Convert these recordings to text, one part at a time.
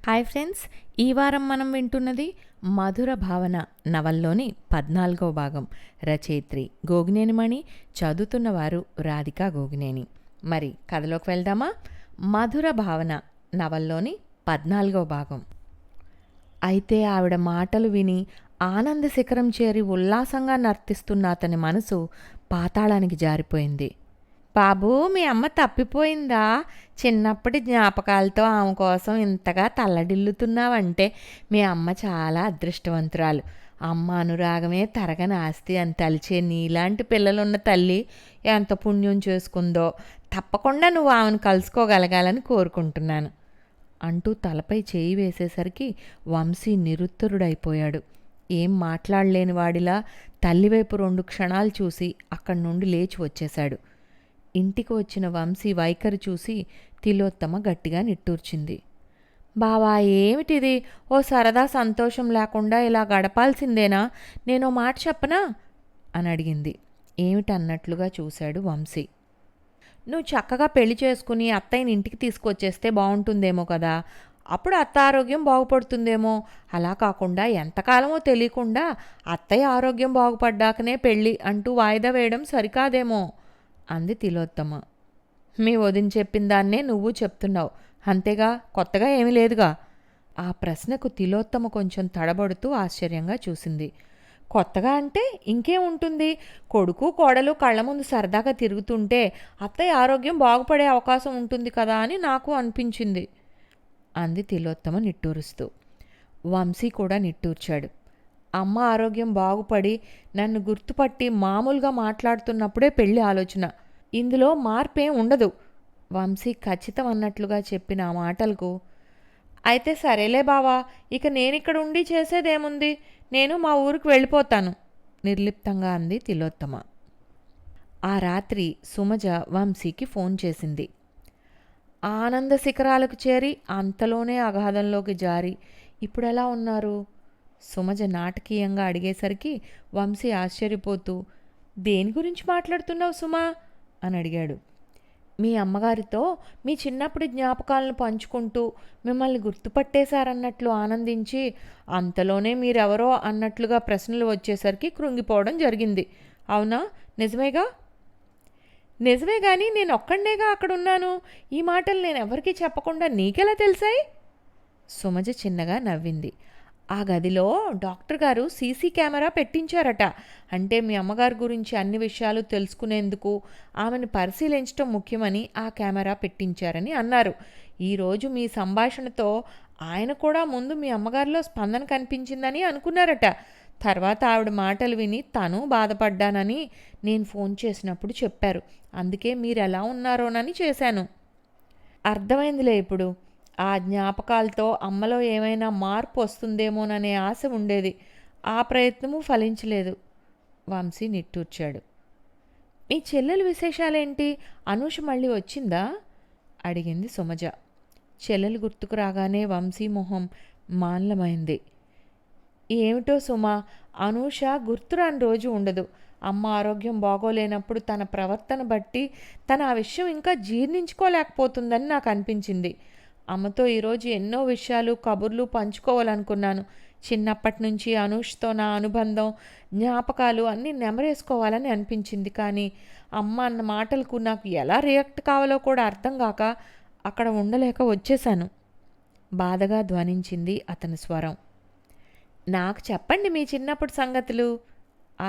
Hi friends, ఈ వారం మనం వింటున్నది మధుర భావన నవల్లోని 14వ భాగం. రచయిత్రి గోగినేనిమణి, చదువుతున్నవారు రాధికా గోగినేని. మరి కథలోకి వెళ్దామా? మధుర భావన నవల్లోని 14వ భాగం. అయితే ఆవిడ మాటలు విని ఆనంద శిఖరం చేరి ఉల్లాసంగా నర్తిస్తున్న అతని మనసు పాతాళానికి జారిపోయింది. బాబూ, మీ అమ్మ తప్పిపోయిందా? చిన్నప్పటి జ్ఞాపకాలతో ఆమె కోసం ఇంతగా తల్లడిల్లుతున్నావంటే మీ అమ్మ చాలా అదృష్టవంతురాలు. అమ్మ అనురాగమే తరగని ఆస్తి అని తలిచే నీలాంటి పిల్లలున్న తల్లి ఎంత పుణ్యం చేసుకుందో. తప్పకుండా నువ్వు ఆమెను కలుసుకోగలగాలని కోరుకుంటున్నాను అంటూ తలపై చేయి వేసేసరికి వంశీ నిరుత్తరుడైపోయాడు. ఏం మాట్లాడలేని వాడిలా తల్లివైపు 2 క్షణాలు చూసి అక్కడి నుండి లేచి వచ్చేశాడు. ఇంటికి వచ్చిన వంశీ వైఖరి చూసి తిలోత్తమ గట్టిగా నిట్టూర్చింది. బావా, ఏమిటిది? ఓ సరదా సంతోషం లేకుండా ఇలా గడపాల్సిందేనా? నేనో మాట చెప్పనా అని అడిగింది. ఏమిటన్నట్లుగా చూశాడు వంశీ. నువ్వు చక్కగా పెళ్లి చేసుకుని అత్తయ్యని ఇంటికి తీసుకొచ్చేస్తే బాగుంటుందేమో కదా. అప్పుడు అత్త ఆరోగ్యం బాగుపడుతుందేమో. అలా కాకుండా ఎంతకాలమో తెలియకుండా అత్తయ్య ఆరోగ్యం బాగుపడ్డాకనే పెళ్ళి అంటూ వాయిదా వేయడం సరికాదేమో అంది తిలోత్తమ. మీ వదిన చెప్పిన దాన్నే నువ్వు చెప్తున్నావు, అంతేగా, కొత్తగా ఏమీ లేదుగా. ఆ ప్రశ్నకు తిలోత్తమ కొంచెం తడబడుతూ ఆశ్చర్యంగా చూసింది. కొత్తగా అంటే ఇంకేం ఉంటుంది? కొడుకు కోడలు కళ్ళ ముందు సరదాగా తిరుగుతుంటే అత్తయ్య ఆరోగ్యం బాగుపడే అవకాశం ఉంటుంది కదా అని నాకు అనిపించింది అంది తిలోత్తమ నిట్టూరుస్తూ. వంశీ కూడా నిట్టూర్చాడు. అమ్మ ఆరోగ్యం బాగుపడి నన్ను గుర్తుపట్టి మామూలుగా మాట్లాడుతున్నప్పుడే పెళ్లి ఆలోచన. ఇందులో మార్పేం ఉండదు. వంశీ ఖచ్చితం అన్నట్లుగా చెప్పిన ఆ మాటలకు, అయితే సరేలే బావా, ఇక నేనిక్కడ ఉండి చేసేదేముంది? నేను మా ఊరికి వెళ్ళిపోతాను నిర్లిప్తంగా అంది తిలోత్తమ. ఆ రాత్రి సుమజ వంశీకి ఫోన్ చేసింది. ఆనంద శిఖరాలకు చేరి అంతలోనే అగాధంలోకి జారి ఇప్పుడెలా ఉన్నారు? సుమజ నాటకీయంగా అడిగేసరికి వంశీ ఆశ్చర్యపోతూ, దేని గురించి మాట్లాడుతున్నావు సుమా అని అడిగాడు. మీ అమ్మగారితో మీ చిన్నప్పటి జ్ఞాపకాలను పంచుకుంటూ మిమ్మల్ని గుర్తుపట్టేశారన్నట్లు ఆనందించి అంతలోనే మీరెవరో అన్నట్లుగా ప్రశ్నలు వచ్చేసరికి కృంగిపోవడం జరిగింది. అవునా? నిజమేగా? నిజమే కానీ నేను ఒక్కడనేగా అక్కడున్నాను. ఈ మాటలు నేను ఎవరికీ చెప్పకుండా నీకెలా తెలిసాయి? సుమజ చిన్నగా నవ్వింది. ఆ గదిలో డాక్టర్ గారు సీసీ కెమెరా పెట్టించారట. అంటే మీ అమ్మగారి గురించి అన్ని విషయాలు తెలుసుకునేందుకు ఆమెను పరిశీలించడం ముఖ్యమని ఆ కెమెరా పెట్టించారని అన్నారు. ఈరోజు మీ సంభాషణతో ఆయన కూడా ముందు మీ అమ్మగారిలో స్పందన కనిపించిందని అనుకున్నారట. తర్వాత ఆవిడ మాటలు విని తను బాధపడ్డానని నేను ఫోన్ చేసినప్పుడు చెప్పారు. అందుకే మీరు ఎలా ఉన్నారోనని చేశాను. అర్థమైందిలే ఇప్పుడు. ఆ జ్ఞాపకాలతో అమ్మలో ఏమైనా మార్పు వస్తుందేమోననే ఆశ ఉండేది. ఆ ప్రయత్నము ఫలించలేదు వంశీ నిట్టూర్చాడు. మీ చెల్లెలు విశేషాలేంటి? అనూష మళ్ళీ వచ్చిందా అడిగింది సుమజ. చెల్లెలు గుర్తుకు రాగానే వంశీ మొహం మాన్లమైంది. ఏమిటో సుమా, అనూష గుర్తురాని రోజు ఉండదు. అమ్మ ఆరోగ్యం బాగోలేనప్పుడు తన ప్రవర్తన బట్టి తన ఆ విషయం ఇంకా జీర్ణించుకోలేకపోతుందని నాకు అనిపించింది. అమ్మతో ఈరోజు ఎన్నో విషయాలు కబుర్లు పంచుకోవాలనుకున్నాను. చిన్నప్పటి నుంచి అనూష్తో నా అనుబంధం, జ్ఞాపకాలు అన్నీ నెమరేసుకోవాలని అనిపించింది. కానీ అమ్మ అన్న మాటలకు నాకు ఎలా రియాక్ట్ కావాలో కూడా అర్థం కాక అక్కడ ఉండలేక వచ్చేశాను బాధగా ధ్వనించింది అతని స్వరం. నాకు చెప్పండి మీ చిన్నప్పటి సంగతులు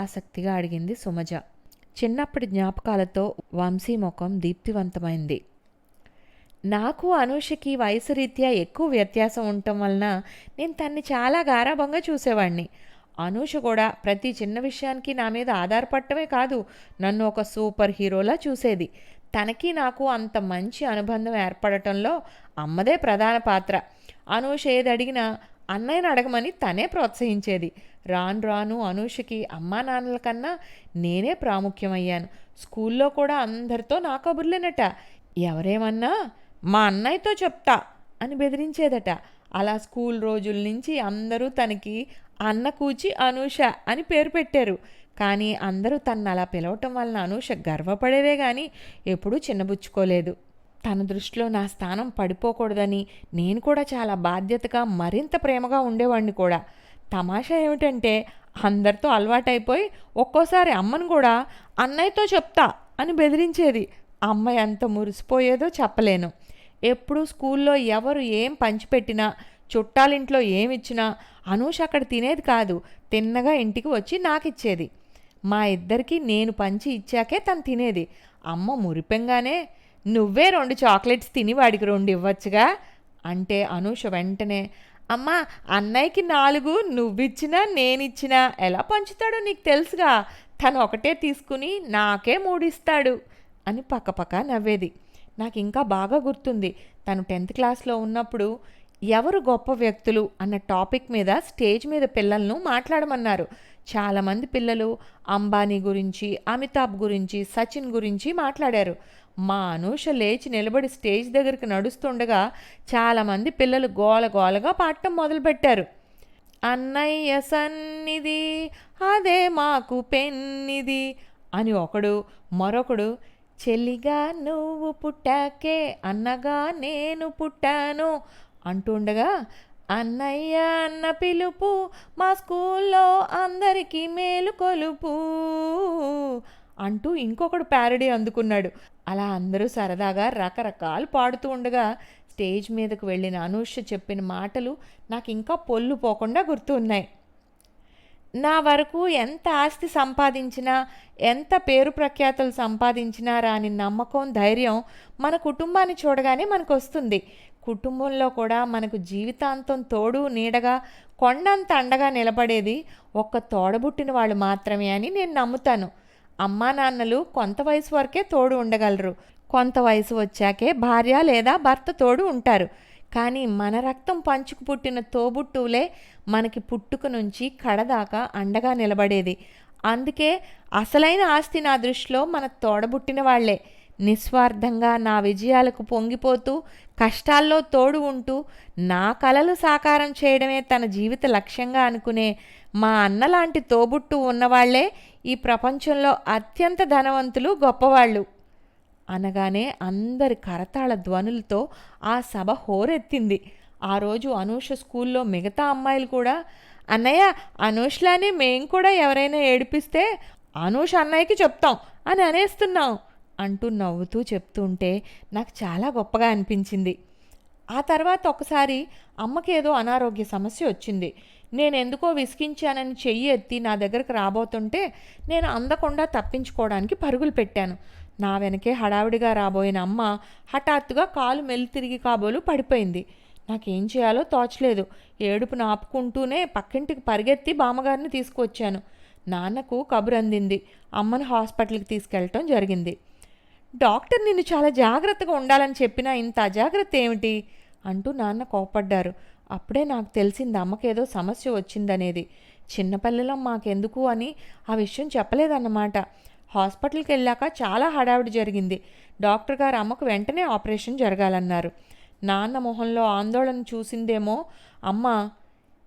ఆసక్తిగా అడిగింది సుమజ. చిన్నప్పటి జ్ఞాపకాలతో వంశీ ముఖం దీప్తివంతమైంది. నాకు అనూషకి వయసు రీత్యా ఎక్కువ వ్యత్యాసం ఉండటం వలన నేను తన్ని చాలా గారాబంగా చూసేవాడిని. అనూష కూడా ప్రతి చిన్న విషయానికి నా మీద ఆధారపడటమే కాదు, నన్ను ఒక సూపర్ హీరోలా చూసేది. తనకి నాకు అంత మంచి అనుబంధం ఏర్పడటంలో అమ్మదే ప్రధాన పాత్ర. అనూష ఏది అడిగినా అన్నయ్యని అడగమని తనే ప్రోత్సహించేది. రాను రాను అనూషకి అమ్మా నాన్నల కన్నా నేనే ప్రాముఖ్యమయ్యాను. స్కూల్లో కూడా అందరితో నా కబుర్లేనట. ఎవరేమన్నా మా అన్నయ్యతో చెప్తా అని బెదిరించేదట. అలా స్కూల్ రోజుల నుంచి అందరూ తనకి అన్న కూచి అనూష అని పేరు పెట్టారు. కానీ అందరూ తన్ను అలా పిలవటం వలన అనూష గర్వపడేదే కానీ ఎప్పుడూ చిన్నబుచ్చుకోలేదు. తన దృష్టిలో నా స్థానం పడిపోకూడదని నేను కూడా చాలా బాధ్యతగా మరింత ప్రేమగా ఉండేవాడిని కూడా. తమాషా ఏమిటంటే అందరితో అలవాటైపోయి ఒక్కోసారి అమ్మను కూడా అన్నయ్యతో చెప్తా అని బెదిరించేది. అమ్మ ఎంత మురిసిపోయేదో చెప్పలేను. ఎప్పుడు స్కూల్లో ఎవరు ఏం పంచిపెట్టినా, చుట్టాలింట్లో ఏమిచ్చినా అనూష అక్కడ తినేది కాదు, తిన్నగా ఇంటికి వచ్చి నాకిచ్చేది. మా ఇద్దరికి నేను పంచి ఇచ్చాకే తను తినేది. అమ్మ మురిపెంగానే, నువ్వే 2 చాక్లెట్స్ తిని వాడికి 2 ఇవ్వచ్చుగా అంటే అనూష వెంటనే, అమ్మా అన్నయ్యకి 4 నువ్విచ్చినా నేనిచ్చినా ఎలా పంచుతాడో నీకు తెలుసుగా, తను ఒకటే తీసుకుని నాకే 3 ఇస్తాడు అని పక్కపక్క నవ్వేది. నాకు ఇంకా బాగా గుర్తుంది, తను 10th క్లాస్లో ఉన్నప్పుడు ఎవరు గొప్ప వ్యక్తులు అన్న టాపిక్ మీద స్టేజ్ మీద పిల్లలను మాట్లాడమన్నారు. చాలామంది పిల్లలు అంబానీ గురించి, అమితాబ్ గురించి, సచిన్ గురించి మాట్లాడారు. మా అనూష లేచి నిలబడి స్టేజ్ దగ్గరికి నడుస్తుండగా చాలామంది పిల్లలు గోలగోలగా పాడటం మొదలుపెట్టారు. అన్నయ్య సన్నిధి అదే మాకు పెన్నిది అని ఒకడు, మరొకడు చెల్లిగా నువ్వు పుట్టాకే అన్నగా నేను పుట్టాను అంటుండగా, అన్నయ్య అన్న పిలుపు మా స్కూల్లో అందరికీ మేలు కొలుపు అంటూ ఇంకొకడు ప్యారడీ అందుకున్నాడు. అలా అందరూ సరదాగా రకరకాలు పాడుతూ ఉండగా స్టేజ్ మీదకు వెళ్ళిన అనూష చెప్పిన మాటలు నాకు ఇంకా పొల్లు పోకుండా గుర్తు ఉన్నాయి. నా వరకు ఎంత ఆస్తి సంపాదించినా, ఎంత పేరు ప్రఖ్యాతులు సంపాదించినా రాని నమ్మకం, ధైర్యం మన కుటుంబాన్ని చూడగానే మనకు వస్తుంది. కుటుంబంలో కూడా మనకు జీవితాంతం తోడు నీడగా, కొండంత అండగా నిలబడేది ఒక్క తోడబుట్టిన వాళ్ళు మాత్రమే అని నేను నమ్ముతాను. అమ్మా నాన్నలు కొంత వయసు వరకే తోడు ఉండగలరు, కొంత వయసు వచ్చాకే భార్య లేదా భర్త తోడు ఉంటారు. కానీ మన రక్తం పంచుకు పుట్టిన తోబుట్టువులే మనకి పుట్టుక నుంచి కడదాకా అండగా నిలబడేది. అందుకే అసలైన ఆస్తి నా దృష్టిలో మన తోడబుట్టిన వాళ్లే. నిస్వార్థంగా నా విజయాలకు పొంగిపోతూ, కష్టాల్లో తోడు ఉంటూ, నా కలలు సాకారం చేయడమే తన జీవిత లక్ష్యంగా అనుకునే మా అన్నలాంటి తోబుట్టు ఉన్నవాళ్లే ఈ ప్రపంచంలో అత్యంత ధనవంతులు, గొప్పవాళ్ళు అనగానే అందరి కరతాళ ధ్వనులతో ఆ సభ హోరెత్తింది. ఆ రోజు అనూష స్కూల్లో మిగతా అమ్మాయిలు కూడా, అన్నయ్య అనూష్లానే మేం కూడా ఎవరైనా ఏడిపిస్తే అనూష అన్నయ్యకి చెప్తాం అని అనేస్తున్నాం అంటూ నవ్వుతూ చెప్తుంటే నాకు చాలా గొప్పగా అనిపించింది. ఆ తర్వాత ఒకసారి అమ్మకేదో అనారోగ్య సమస్య వచ్చింది. నేను ఎందుకో విసిగించానని చెయ్యి ఎత్తి నా దగ్గరకు రాబోతుంటే నేను అందకుండా తప్పించుకోవడానికి పరుగులు పెట్టాను. నా వెనకే హడావిడిగా రాబోయిన అమ్మ హఠాత్తుగా కాలు మెల్లి తిరిగి కాబోలు పడిపోయింది. నాకేం చేయాలో తోచలేదు. ఏడుపును ఆపుకుంటూనే పక్కింటికి పరిగెత్తి బామ్మగారిని తీసుకువచ్చాను. నాన్నకు కబురు అందింది. అమ్మను హాస్పిటల్కి తీసుకెళ్ళటం జరిగింది. డాక్టర్ నిన్ను చాలా జాగ్రత్తగా ఉండాలని చెప్పినా ఇంత అజాగ్రత్త ఏమిటి అంటూ నాన్న కోపడ్డారు. అప్పుడే నాకు తెలిసింది అమ్మకేదో సమస్య వచ్చిందనేది. చిన్నపిల్లలం మాకెందుకు అని ఆ విషయం చెప్పలేదన్నమాట. హాస్పిటల్కి వెళ్ళాక చాలా హడావిడి జరిగింది. డాక్టర్ గారు అమ్మకు వెంటనే ఆపరేషన్ జరగాలన్నారు. నాన్న మొహంలో ఆందోళన చూసిందేమో అమ్మ,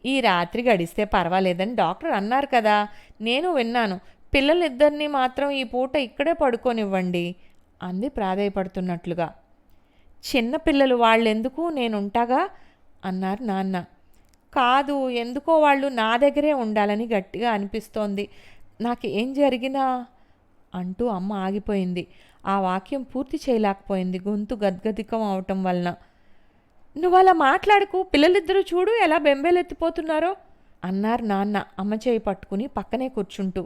ఈ రాత్రి గడిస్తే పర్వాలేదని డాక్టర్ అన్నారు కదా, నేను విన్నాను. పిల్లలిద్దరినీ మాత్రం ఈ పూట ఇక్కడే పడుకోనివ్వండి అంది ప్రాధేయపడుతున్నట్లుగా. చిన్నపిల్లలు వాళ్ళెందుకు, నేనుంటాగా అన్నారు నాన్న. కాదు, ఎందుకో వాళ్ళు నా దగ్గరే ఉండాలని గట్టిగా అనిపిస్తోంది. నాకేం జరిగినా అంటూ అమ్మ ఆగిపోయింది. ఆ వాక్యం పూర్తి చేయలేకపోయింది గొంతు గద్గదికం అవటం వలన. నువ్వు అలా మాట్లాడుకు, పిల్లలిద్దరూ చూడు ఎలా బెంబేలెత్తిపోతున్నారో అన్నారు నాన్న అమ్మ చేయి పట్టుకుని పక్కనే కూర్చుంటూ.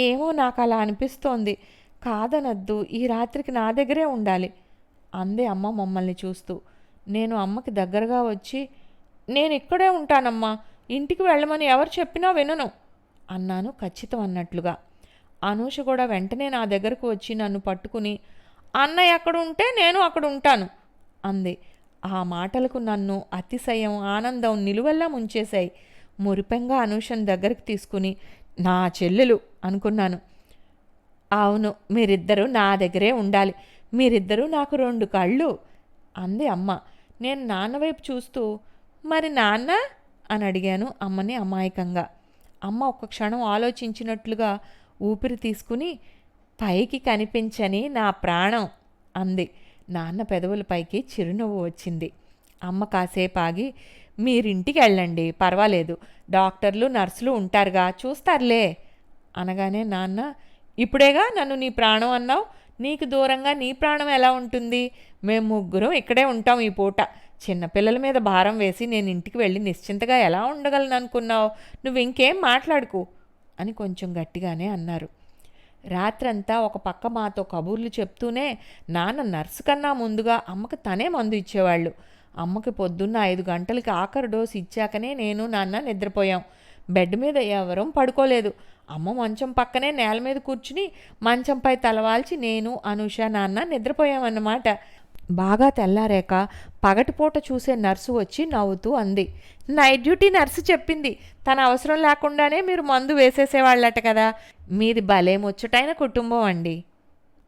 ఏమో నాకు అలా అనిపిస్తోంది, కాదనద్దు, ఈ రాత్రికి నా దగ్గరే ఉండాలి అందే అమ్మ మమ్మల్ని చూస్తూ. నేను అమ్మకి దగ్గరగా వచ్చి, నేను ఇక్కడే ఉంటానమ్మా, ఇంటికి వెళ్ళమని ఎవరు చెప్పినా వినను అన్నాను ఖచ్చితం అన్నట్లుగా. అనూష కూడా వెంటనే నా దగ్గరకు వచ్చి నన్ను పట్టుకుని, అన్నయ్య అక్కడ ఉంటే నేను అక్కడ ఉంటాను అంది. ఆ మాటలకు నన్ను అతిశయం, ఆనందం నిలువెల్లా ముంచేశాయి. మురిపెంగా అనూషను దగ్గరికి తీసుకుని, నా చెల్లెలు అనుకున్నాను. అవును, మీరిద్దరూ నా దగ్గరే ఉండాలి, మీరిద్దరూ నాకు 2 కళ్ళు అంది అమ్మ. నేను నాన్న వైపు చూస్తూ, మరి నాన్న అని అడిగాను అమ్మని అమాయకంగా. అమ్మ ఒక్క క్షణం ఆలోచించినట్లుగా ఊపిరి తీసుకుని, పైకి కనిపించని నా ప్రాణం అంది. నాన్న పెదవులపైకి చిరునవ్వు వచ్చింది. అమ్మ కాసేపు ఆగి, మీరింటికి వెళ్ళండి, పర్వాలేదు, డాక్టర్లు నర్సులు ఉంటారుగా, చూస్తారులే అనగానే నాన్న, ఇప్పుడేగా నన్ను నీ ప్రాణం అన్నావు, నీకు దూరంగా నీ ప్రాణం ఎలా ఉంటుంది? మేము ముగ్గురం ఇక్కడే ఉంటాం ఈ పూట. చిన్నపిల్లల మీద భారం వేసి నేను ఇంటికి వెళ్ళి నిశ్చింతగా ఎలా ఉండగలను అనుకున్నావు? నువ్వు ఇంకేం మాట్లాడుకు అని కొంచెం గట్టిగానే అన్నారు. రాత్రంతా ఒక పక్క మాతో కబుర్లు చెప్తూనే నాన్న నర్సు కన్నా ముందుగా అమ్మకు తనే మందు ఇచ్చేవాళ్ళు. అమ్మకి పొద్దున్న 5 గంటలకి ఆఖరి డోసు ఇచ్చాకనే నేను నాన్న నిద్రపోయాం. బెడ్ మీద ఎవరం పడుకోలేదు. అమ్మ మంచం పక్కనే నేల మీద కూర్చుని మంచంపై తలవాల్చి నేను, అనూష, నాన్న నిద్రపోయామన్నమాట. బాగా తెల్లారాక పగటిపూట చూసే నర్సు వచ్చి నవ్వుతూ అంది, నైట్ డ్యూటీ నర్సు చెప్పింది, తన అవసరం లేకుండానే మీరు మందు వేసేసేవాళ్ళట కదా, మీది భలే ముచ్చటైన కుటుంబం అండి.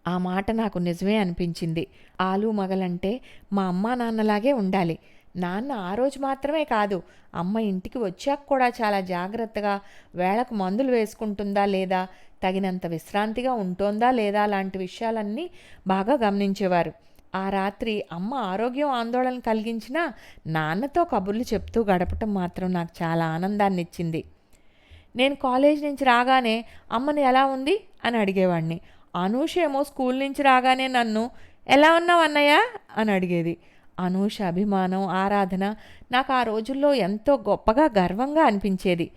ఆ మాట నాకు నిజమే అనిపించింది. ఆలు మగలంటే మా అమ్మా నాన్నలాగే ఉండాలి. నాన్న ఆ రోజు మాత్రమే కాదు, అమ్మ ఇంటికి వచ్చాక కూడా చాలా జాగ్రత్తగా వేళకు మందులు వేసుకుంటుందా లేదా, తగినంత విశ్రాంతిగా ఉంటోందా లేదా లాంటి విషయాలన్నీ బాగా గమనించేవారు. ఆ రాత్రి అమ్మ ఆరోగ్యం ఆందోళన కలిగించినా నాన్నతో కబుర్లు చెప్తూ గడపటం మాత్రం నాకు చాలా ఆనందాన్ని ఇచ్చింది. నేను కాలేజ్ నుంచి రాగానే అమ్మని ఎలా ఉంది అని అడిగేవాడిని. అనూష ఏమో స్కూల్ నుంచి రాగానే నన్ను ఎలా ఉన్నావు అన్నయ్య అని అడిగేది. అనూష అభిమానం, ఆరాధన నాకు ఆ రోజుల్లో ఎంతో గొప్పగా గర్వంగా అనిపించేది.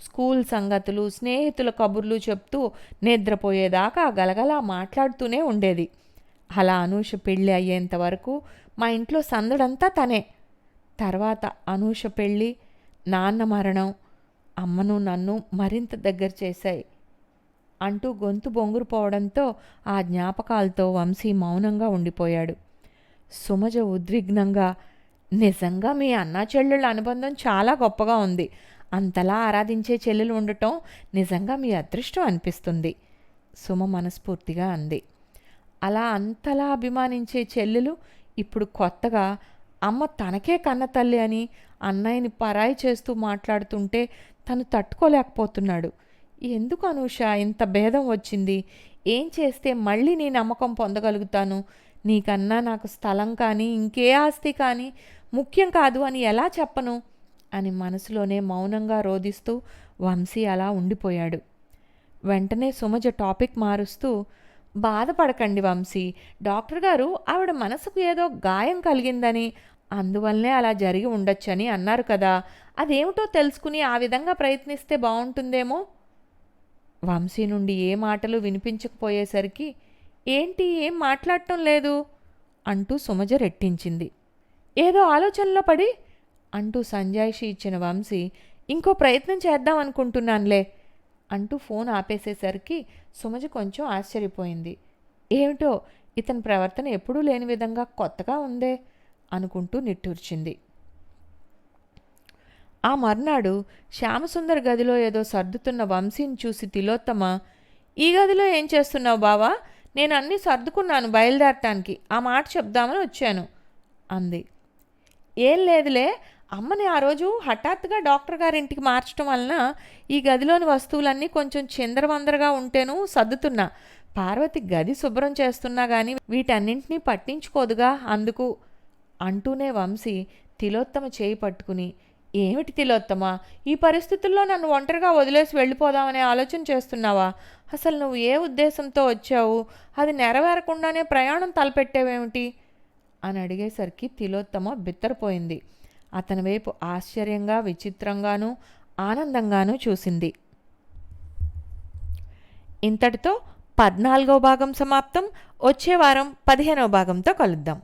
స్కూల్ సంగతులు, స్నేహితుల కబుర్లు చెప్తూ నిద్రపోయేదాకా గలగలా మాట్లాడుతూనే ఉండేది. అలా అనూష పెళ్ళి అయ్యేంత వరకు మా ఇంట్లో సందడంతా తనే. తర్వాత అనూష పెళ్ళి, నాన్న మరణం అమ్మను నన్ను మరింత దగ్గర చేశాయి అంటూ గొంతు బొంగురుపోవడంతో ఆ జ్ఞాపకాలతో వంశీ మౌనంగా ఉండిపోయాడు. సుమజ ఉద్విగ్నంగా, నిజంగా మీ అన్నా చెల్లెళ్ళ అనుబంధం చాలా గొప్పగా ఉంది. అంతలా ఆరాధించే చెల్లెలు ఉండటం నిజంగా మీ అదృష్టం అనిపిస్తుంది సుమ మనస్ఫూర్తిగా అంది. అలా అంతలా అభిమానించే చెల్లెలు ఇప్పుడు కొత్తగా అమ్మ తనకే కన్న తల్లి అని అన్నయ్యని పరాయి చేస్తూ మాట్లాడుతుంటే తను తట్టుకోలేకపోతున్నాడు. ఎందుకు అనూష ఇంత భేదం వచ్చింది? ఏం చేస్తే మళ్ళీ నీ నమ్మకం పొందగలుగుతాను? నీకన్నా నాకు స్థలం కానీ ఇంకే ఆస్తి కానీ ముఖ్యం కాదు అని ఎలా చెప్పను అని మనసులోనే మౌనంగా రోదిస్తూ వంశీ అలా ఉండిపోయాడు. వెంటనే సుమజ టాపిక్ మారుస్తూ, బాధపడకండి వంశీ, డాక్టర్ గారు ఆవిడ మనసుకు ఏదో గాయం కలిగిందని, అందువల్లనే అలా జరిగి ఉండొచ్చని అన్నారు కదా, అదేమిటో తెలుసుకుని ఆ విధంగా ప్రయత్నిస్తే బాగుంటుందేమో. వంశీ నుండి ఏ మాటలు వినిపించకపోయేసరికి, ఏంటి ఏం మాట్లాడటం లేదు అంటూ సుమజ రెట్టించింది. ఏదో ఆలోచనలో పడి అంటూ సంజాయిషి ఇచ్చిన వంశీ, ఇంకో ప్రయత్నం చేద్దాం అనుకుంటున్నానులే అంటూ ఫోన్ ఆపేసేసరికి సుమజ కొంచెం ఆశ్చర్యపోయింది. ఏమిటో ఇతని ప్రవర్తన ఎప్పుడూ లేని విధంగా కొత్తగా ఉందే అనుకుంటూ నిట్టూర్చింది. ఆ మర్నాడు శ్యామసుందర్ గదిలో ఏదో సర్దుతున్న వంశీని చూసి తిలోత్తమ, ఈ గదిలో ఏం చేస్తున్నావు బావా? నేను అన్నీ సర్దుకున్నాను బయలుదేరటానికి, ఆ మాట చెప్దామని వచ్చాను అంది. ఏం లేదులే, అమ్మని ఆ రోజు హఠాత్తుగా డాక్టర్ గారింటికి మార్చడం వలన ఈ గదిలోని వస్తువులన్నీ కొంచెం చిందరవందరగా ఉంటేను సర్దుతున్నా. పార్వతి గది శుభ్రం చేస్తున్నా కానీ వీటన్నింటినీ పట్టించుకోదుగా, అందుకు అంటూనే వంశీ తిలోత్తమ చేయి పట్టుకుని, ఏమిటి తిలోత్తమ, ఈ పరిస్థితుల్లో నన్ను ఒంటరిగా వదిలేసి వెళ్ళిపోదామనే ఆలోచన చేస్తున్నావా? అసలు నువ్వు ఏ ఉద్దేశంతో వచ్చావు? అది నెరవేరకుండానే ప్రయాణం తలపెట్టేవేమిటి అని అడిగేసరికి తిలోత్తమ బిత్తరపోయింది. అతని వైపు ఆశ్చర్యంగా, విచిత్రంగానూ ఆనందంగానూ చూసింది. ఇంతటితో 14వ భాగం సమాప్తం. వచ్చే వారం 15వ భాగంతో కలుద్దాం.